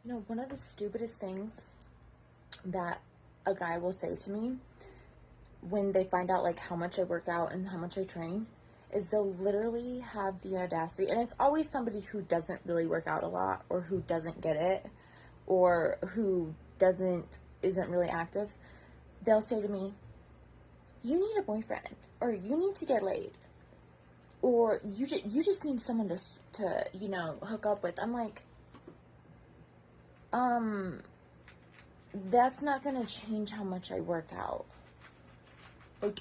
You know, one of the stupidest things that a guy will say to me when they find out like how much I work out and how much I train is they'll literally have the audacity, and it's always somebody who doesn't really work out a lot or who doesn't get it or who isn't really active. They'll say to me, you need a boyfriend, or you need to get laid, or you just need someone to hook up with. I'm like, that's not gonna change how much I work out. Like,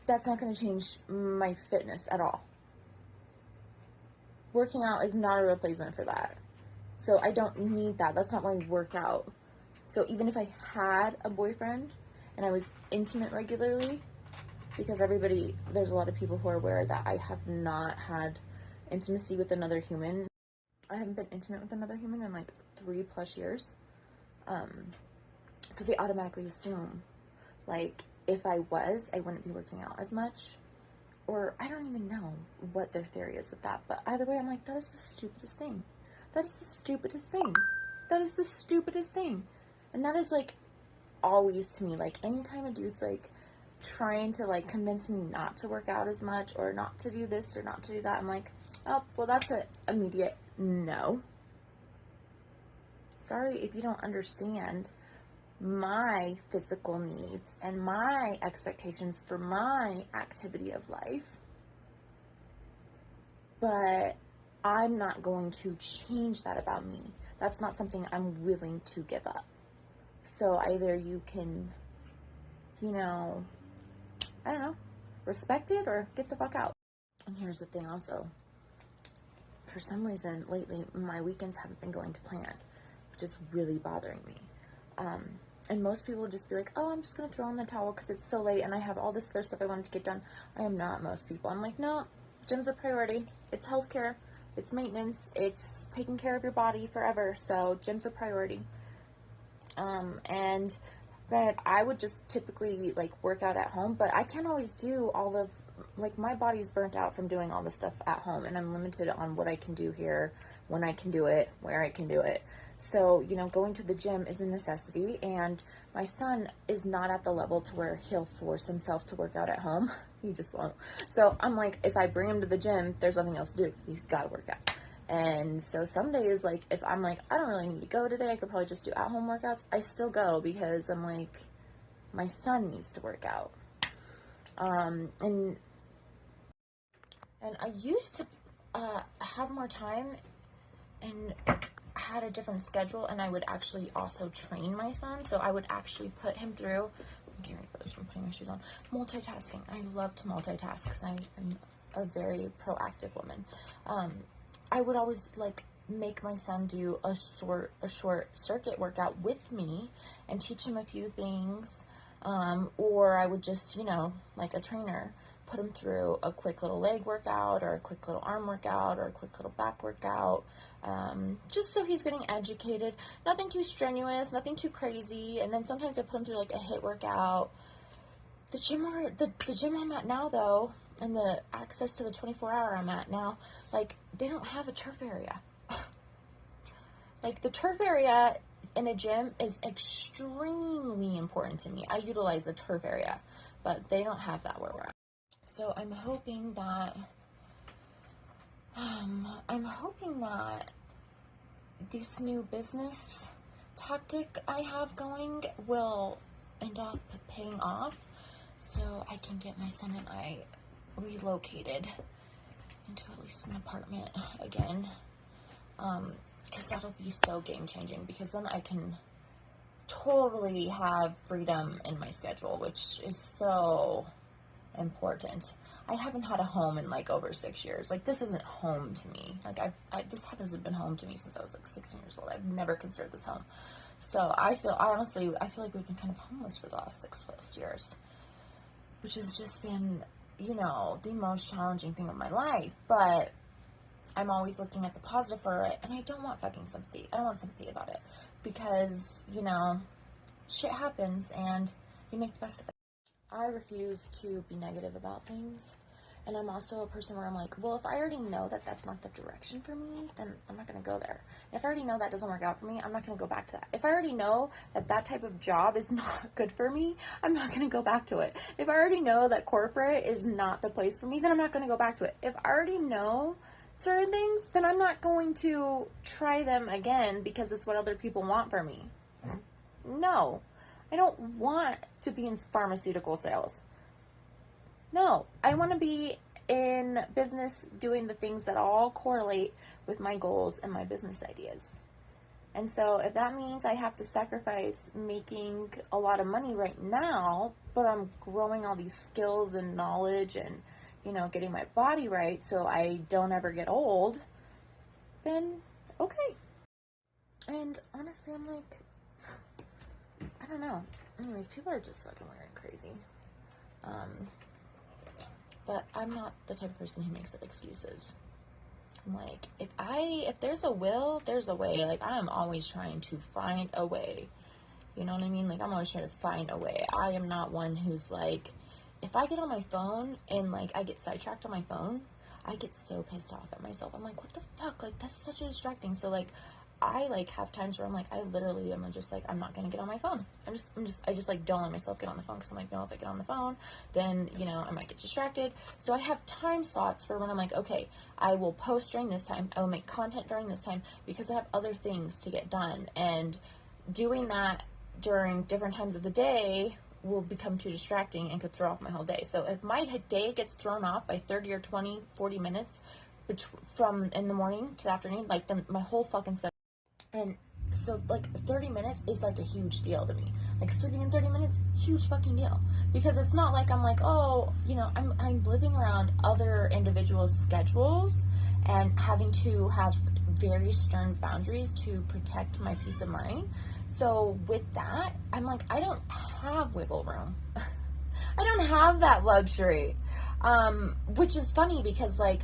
that's not gonna change my fitness at all. Working out is not a replacement for that. So I don't need that. That's not my workout. So even if I had a boyfriend and I was intimate regularly, because there's a lot of people who are aware that I have not had intimacy with another human. I haven't been intimate with another human in like 3+ years. So they automatically assume, like, if I wouldn't be working out as much. Or I don't even know what their theory is with that. But either way, I'm like, that is the stupidest thing. That is the stupidest thing. That is the stupidest thing. And that is, like, always to me, like, anytime a dude's, like, trying to, like, convince me not to work out as much or not to do this or not to do that, I'm like, oh, well, that's an immediate no. Sorry if you don't understand my physical needs and my expectations for my activity of life, but I'm not going to change that about me. That's not something I'm willing to give up. So either you can, I don't know, respect it or get the fuck out. And here's the thing also. For some reason, lately, my weekends haven't been going to plan, which is really bothering me. And most people would just be like, oh, I'm just going to throw in the towel because it's so late and I have all this other stuff I wanted to get done. I am not most people. I'm like, no, gym's a priority. It's healthcare. It's maintenance. It's taking care of your body forever. So gym's a priority. And granted, I would just typically like work out at home, but I can't always do all of, like, my body's burnt out from doing all this stuff at home, and I'm limited on what I can do here, when I can do it, where I can do it. So, going to the gym is a necessity, and my son is not at the level to where he'll force himself to work out at home. He just won't. So I'm like, if I bring him to the gym, there's nothing else to do. He's got to work out. And so some days, like, if I'm like, I don't really need to go today, I could probably just do at-home workouts, I still go because I'm like, my son needs to work out. And I used to have more time and had a different schedule, and I would actually also train my son. So I would actually put him through, I'm getting ready for this, I'm putting my shoes on, multitasking. I love to multitask because I am a very proactive woman. I would always like make my son do a short circuit workout with me and teach him a few things. Or I would just, like a trainer, put him through a quick little leg workout or a quick little arm workout or a quick little back workout, just so he's getting educated. Nothing too strenuous, nothing too crazy. And then sometimes I put him through like a HIIT workout. The gym I'm at now, though, and the access to the 24-hour I'm at now, like, they don't have a turf area. Like, the turf area in a gym is extremely important to me. I utilize the turf area, but they don't have that where we're at. So I'm hoping that this new business tactic I have going will end up paying off, so I can get my son and I relocated into at least an apartment again, because that'll be so game-changing, because then I can totally have freedom in my schedule, which is so important. I haven't had a home in like over 6 years. Like, this isn't home to me. Like, this hasn't been home to me since I was like 16 years old. I've never considered this home. So I feel like we've been kind of homeless for the last 6+ years, which has just been, the most challenging thing of my life. But I'm always looking at the positive for it, and I don't want fucking sympathy. I don't want sympathy about it, because, shit happens, and you make the best of it. I refuse to be negative about things, And I'm also a person where I'm like, well, if I already know that that's not the direction for me, then I'm not going to go there. If I already know that doesn't work out for me, I'm not going to go back to that. If I already know that that type of job is not good for me, I'm not going to go back to it. If I already know that corporate is not the place for me, then I'm not going to go back to it. If I already know certain things, then I'm not going to try them again because it's what other people want for me. No, I don't want to be in pharmaceutical sales. No, I want to be in business doing the things that all correlate with my goals and my business ideas. And so if that means I have to sacrifice making a lot of money right now, but I'm growing all these skills and knowledge and, you know, getting my body right so I don't ever get old, then okay. And honestly, I'm like, I don't know. Anyways, people are just fucking weird and crazy. But I'm not the type of person who makes up excuses. I'm like, if there's a will, there's a way. Like, I am always trying to find a way. You know what I mean? Like, I'm always trying to find a way. I am not one who's like, if I get on my phone and, like, I get sidetracked on my phone, I get so pissed off at myself. I'm like, what the fuck? Like, that's such a distracting. So, like, I, like, have times where I'm like, I literally am just like, I'm not going to get on my phone. I just, like, don't let myself get on the phone because I'm like, no, if I get on the phone, then, you know, I might get distracted. So I have time slots for when I'm like, okay, I will post during this time. I will make content during this time because I have other things to get done. And doing that during different times of the day will become too distracting and could throw off my whole day. So if my day gets thrown off by 30 or 20, 40 minutes from in the morning to the afternoon, like, then my whole fucking schedule. And so, like, 30 minutes is, like, a huge deal to me. Like, sleeping in 30 minutes, huge fucking deal. Because it's not like I'm like, oh, you know, I'm living around other individuals' schedules and having to have very stern boundaries to protect my peace of mind. So, with that, I'm like, I don't have wiggle room. I don't have that luxury. Which is funny because, like,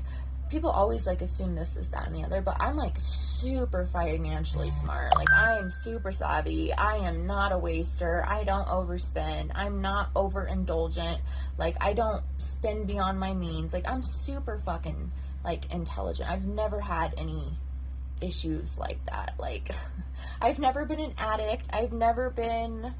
people always, like, assume this, that, and the other, but I'm, like, super financially smart. Like, I am super savvy. I am not a waster. I don't overspend. I'm not overindulgent. Like, I don't spend beyond my means. Like, I'm super fucking, like, intelligent. I've never had any issues like that. Like, I've never been an addict. I've never been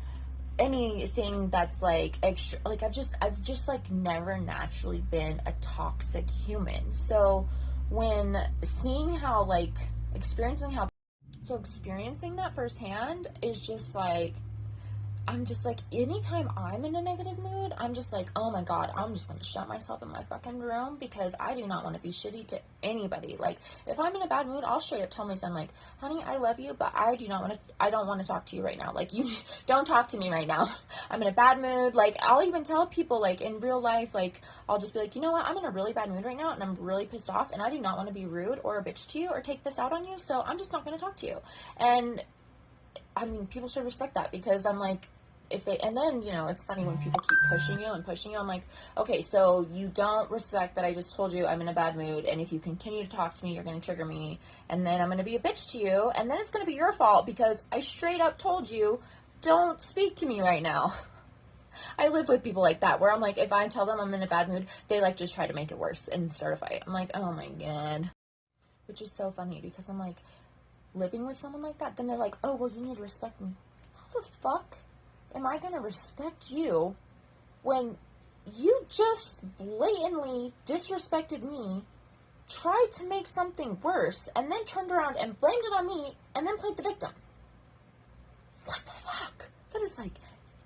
anything that's like extra. Like, I've just like never naturally been a toxic human. So when seeing how, like, experiencing that firsthand is just like, I'm just like, anytime I'm in a negative mood, I'm just like, oh my God, I'm just going to shut myself in my fucking room because I do not want to be shitty to anybody. Like, if I'm in a bad mood, I'll straight up tell my son, like, honey, I love you, but I don't want to talk to you right now. Like, you don't talk to me right now. I'm in a bad mood. Like, I'll even tell people, like, in real life, like, I'll just be like, you know what? I'm in a really bad mood right now and I'm really pissed off and I do not want to be rude or a bitch to you or take this out on you. So I'm just not going to talk to you. And I mean, people should respect that because I'm like, and then, you know, it's funny when people keep pushing you, I'm like, okay, so you don't respect that I just told you I'm in a bad mood, and if you continue to talk to me, you're going to trigger me, and then I'm going to be a bitch to you, and then it's going to be your fault because I straight up told you, don't speak to me right now. I live with people like that, where I'm like, if I tell them I'm in a bad mood, they, like, just try to make it worse and start a fight. I'm like, oh my God. Which is so funny because I'm like, living with someone like that, then they're like, oh, well, you need to respect me. How the fuck am I going to respect you when you just blatantly disrespected me, tried to make something worse, and then turned around and blamed it on me, and then played the victim? What the fuck? That is, like,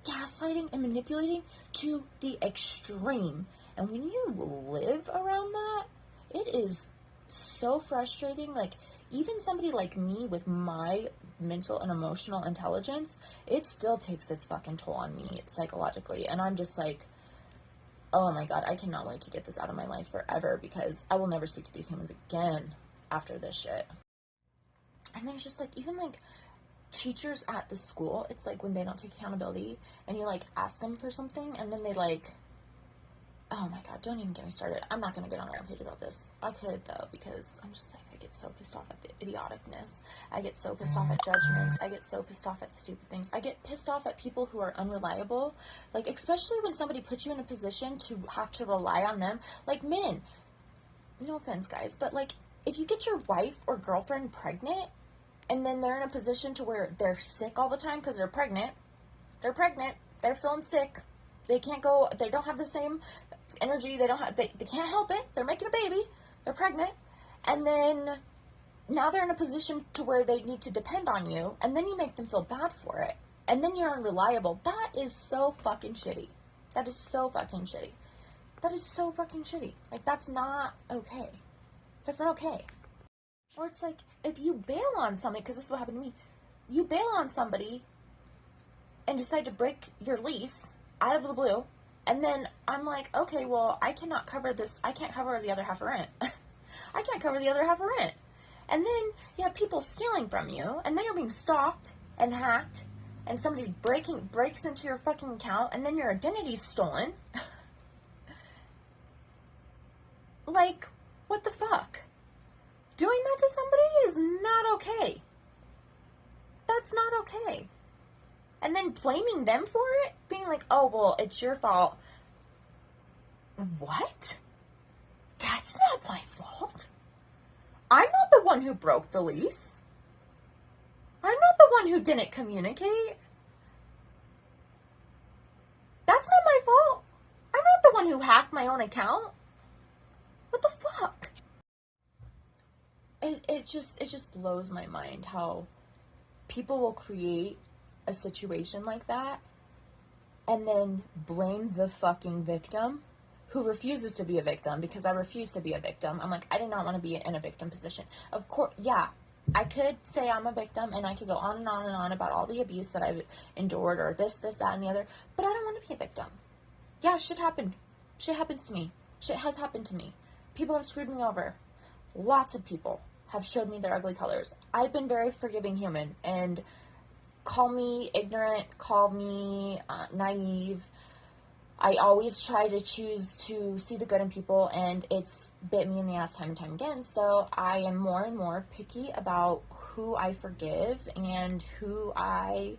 gaslighting and manipulating to the extreme. And when you live around that, it is so frustrating. Like, even somebody like me with my mental and emotional intelligence, it still takes its fucking toll on me psychologically. And I'm just like, oh my God, I cannot wait to get this out of my life forever because I will never speak to these humans again after this shit. And then it's just like, even like teachers at the school, it's like when they don't take accountability and you, like, ask them for something and then they, like, oh my God, don't even get me started. I'm not going to get on a rampage about this. I could, though, because I'm just like, I get so pissed off at the idioticness. I get so pissed off at judgments. I get so pissed off at stupid things. I get pissed off at people who are unreliable. Like, especially when somebody puts you in a position to have to rely on them. Like, men, no offense, guys, but, like, if you get your wife or girlfriend pregnant, and then they're in a position to where they're sick all the time because they're pregnant, they're feeling sick, they can't go, they don't have the same energy, they can't help it, they're making a baby, they're pregnant, and then now they're in a position to where they need to depend on you, and then you make them feel bad for it, and then you're unreliable. That is so fucking shitty. That is so fucking shitty. That is so fucking shitty. Like, that's not okay. That's not okay. Or it's like, if you bail on somebody, because this is what happened to me, you bail on somebody and decide to break your lease out of the blue, and then I'm like, okay, well, I cannot cover this, I can't cover the other half of rent. I can't cover the other half of rent. And then you have people stealing from you, and then you're being stalked and hacked, and somebody breaks into your fucking account, and then your identity's stolen. Like, what the fuck? Doing that to somebody is not okay. That's not okay. And then blaming them for it, being like, oh, well, it's your fault. What? That's not my fault. I'm not the one who broke the lease. I'm not the one who didn't communicate. That's not my fault. I'm not the one who hacked my own account. What the fuck? It just blows my mind how people will create a situation like that and then blame the fucking victim who refuses to be a victim, because I refuse to be a victim. I'm like, I did not want to be in a victim position. Of course, yeah, I could say I'm a victim and I could go on and on and on about all the abuse that I've endured or this, that, and the other, but I don't want to be a victim. Yeah, shit happened. Shit happens to me. Shit has happened to me. People have screwed me over. Lots of people have showed me their ugly colors. I've been very forgiving human, and call me ignorant, call me naive. I always try to choose to see the good in people, and it's bit me in the ass time and time again. So I am more and more picky about who I forgive and who I,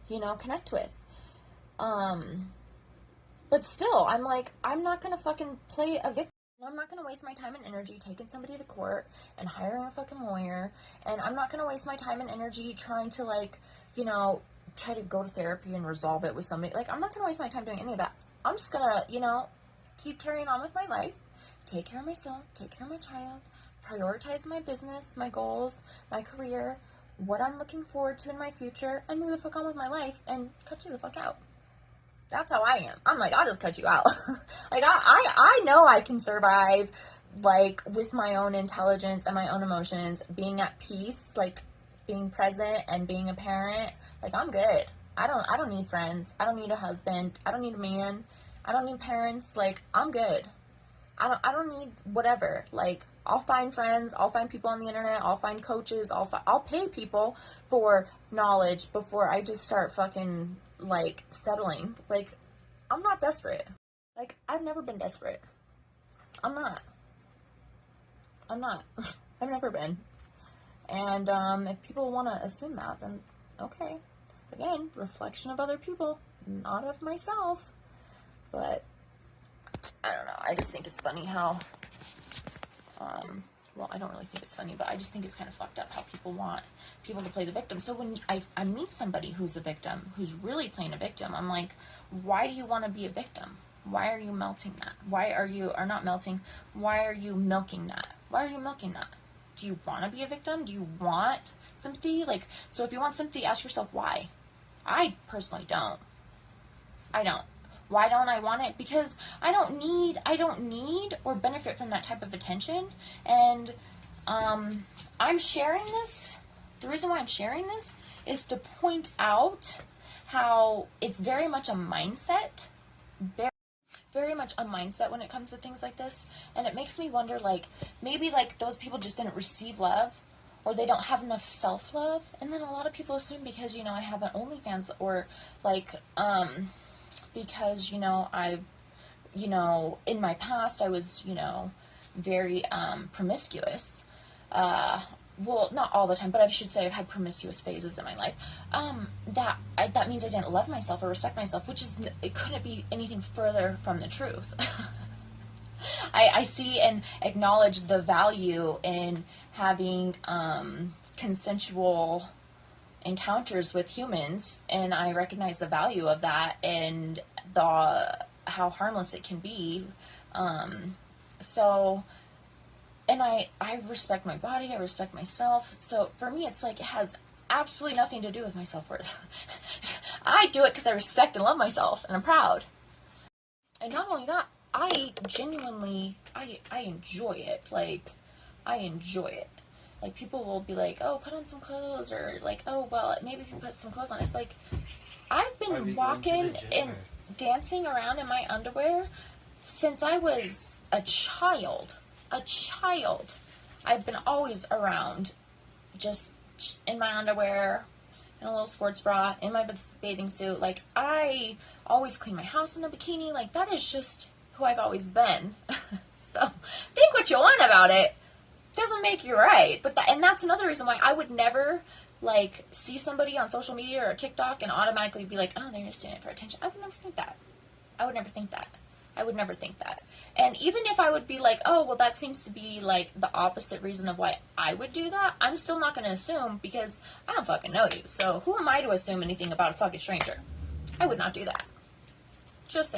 connect with. But still, I'm like, I'm not going to fucking play a victim. I'm not going to waste my time and energy taking somebody to court and hiring a fucking lawyer. And I'm not going to waste my time and energy trying to, try to go to therapy and resolve it with somebody. Like, I'm not going to waste my time doing any of that. I'm just going to, keep carrying on with my life, take care of myself, take care of my child, prioritize my business, my goals, my career, what I'm looking forward to in my future, and move the fuck on with my life and cut you the fuck out. That's how I am. I'm like, I'll just cut you out. Like, I know I can survive, like, with my own intelligence and my own emotions, being at peace, like, being present and being a parent. Like, I'm good. I don't need friends. I don't need a husband. I don't need a man. I don't need parents. Like, I'm good. I don't need whatever. Like, I'll find friends. I'll find people on the internet. I'll find coaches. I'll pay people for knowledge before I just start fucking, like, settling. Like, I'm not desperate. Like, I've never been desperate. I'm not. I've never been. And if people want to assume that, then okay. Again, reflection of other people, not of myself. But I don't know. I just think it's funny how, well, I don't really think it's funny, but I just think it's kind of fucked up how people want people to play the victim. So when I meet somebody who's a victim, who's really playing a victim, I'm like, why do you want to be a victim? Why are you melting that? Why are you milking that? Why are you milking that? Do you want to be a victim? Do you want sympathy? Like, so if you want sympathy, ask yourself why. I personally don't. I don't. Why don't I want it? Because I don't need or benefit from that type of attention. And I'm sharing this. The reason why I'm sharing this is to point out how it's very much a mindset. Very much a mindset when it comes to things like this. And it makes me wonder, like, maybe, like, those people just didn't receive love, or they don't have enough self-love. And then a lot of people assume because, I have an OnlyFans, or, like, because, I've, in my past, I was, very promiscuous, well, not all the time, but I should say I've had promiscuous phases in my life, that means I didn't love myself or respect myself, which is, it couldn't be anything further from the truth. I see and acknowledge the value in having consensual encounters with humans, and I recognize the value of that and how harmless it can be. So, and I respect my body, I respect myself. So for me, it's like, it has absolutely nothing to do with my self-worth. I do it because I respect and love myself, and I'm proud. And not only that, I genuinely, I enjoy it. Like, I enjoy it. Like, people will be like, oh, put on some clothes, or like, oh, well, maybe if you put some clothes on. It's like, I've been walking and dancing around in my underwear since I was a child. I've been always around, just in my underwear, in a little sports bra, in my bathing suit. Like, I always clean my house in a bikini. Like, that is just who I've always been. So, think what you want about it. Doesn't make you right. But and that's another reason why I would never, like, see somebody on social media or TikTok and automatically be like, oh, they're just doing it for attention. I would never think that. I would never think that. And even if I would be like, oh, well, that seems to be, like, the opposite reason of why I would do that, I'm still not going to assume, because I don't fucking know you. So who am I to assume anything about a fucking stranger? I would not do that. Just saying.